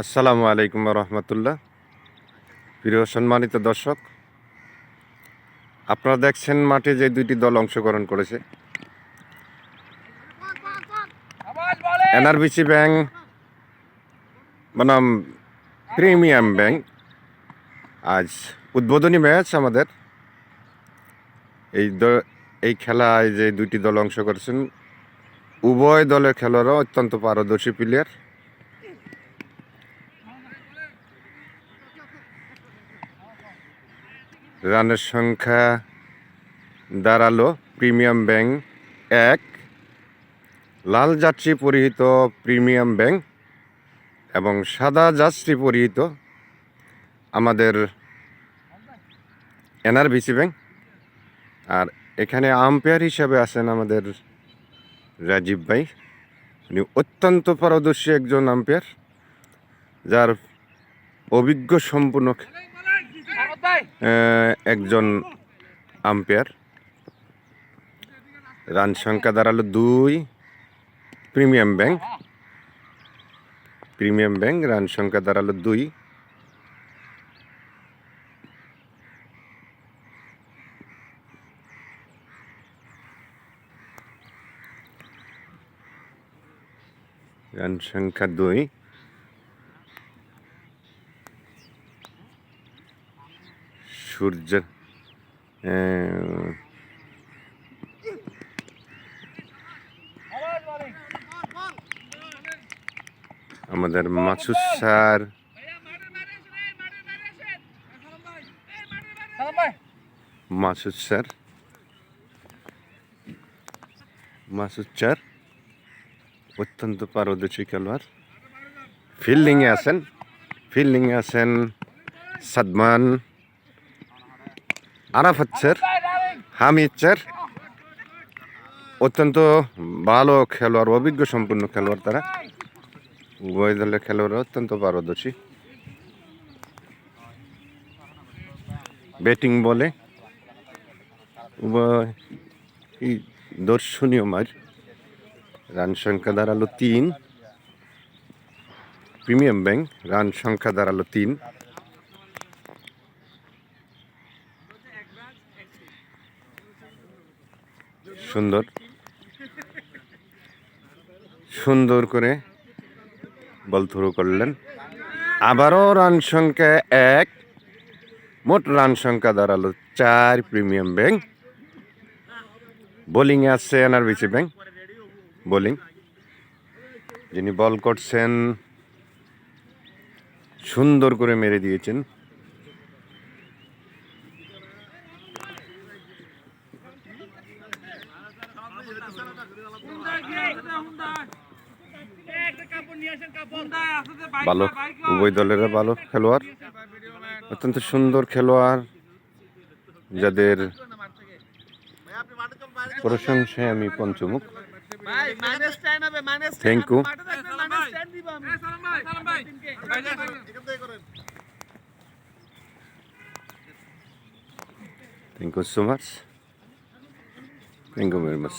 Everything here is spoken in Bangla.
আসসালামু আলাইকুম রহমতুল্লাহ। প্রিয় সম্মানিত দর্শক, আপনারা দেখছেন মাঠে যে দুইটি দল অংশগ্রহণ করেছে, এনআরবিসি ব্যাংক বনাম প্রিমিয়াম ব্যাংক। আজ উদ্বোধনী ম্যাচ আমাদের এই খেলায় যে দুইটি দল অংশ করেছেন, উভয় দলের খেলোয়াড়রা অত্যন্ত পারদর্শী প্লেয়ার। রানের সংখ্যা দাঁড়ালো প্রিমিয়াম ব্যাংক 1, লাল জার্সি পরিহিত প্রিমিয়াম ব্যাংক এবং সাদা জার্সি পরিহিত আমাদের এনআরবিসি ব্যাংক। আর এখানে আম্পায়ার হিসাবে আছেন আমাদের রাজীব ভাই। উনি অত্যন্ত পারদর্শী একজন আম্পায়ার, যার অভিজ্ঞ সম্পূর্ণ একজন আম্পায়ার। রান সংখ্যা দাঁড়ালো 2, প্রিমিয়াম ব্যাংক রান সংখ্যা দাঁড়ালো 2। রান সংখ্যা 2। সূর্য আমাদের মাসুদ স্যার, অত্যন্ত পারদর্শী খেলোয়াড়। ফিল্ডিংয়ে আছেন সাদমান, আরাফাত স্যার, হামিদ স্যার। অত্যন্ত ভালো খেলোয়াড়, অভিজ্ঞ সম্পূর্ণ খেলোয়াড় তারা। উভয় দলের খেলোয়াড় অত্যন্ত পারদর্শী। ব্যাটিং বলে উভয় দর্শনীয় মার। রান সংখ্যা দাঁড়ালো 3, প্রিমিয়াম ব্যাংক রান সংখ্যা দাঁড়ালো 3। সুন্দর করে বল থ্রো করলেন। আবারও রান সংখ্যা 1, মোট রান সংখ্যা দাঁড়ালো 4, প্রিমিয়াম ব্যাংক। বোলিংয়ে আসছে এনআরবিসি ব্যাংক। যিনি বল করছেন সুন্দর করে মেরে দিয়েছেন। ভালো, উভয় দলের ভালো খেলোয়াড়, অত্যন্ত সুন্দর খেলোয়াড়, যাদের প্রশংসায় আমি পঞ্চমুখ। Thank you so much. Thank you very much.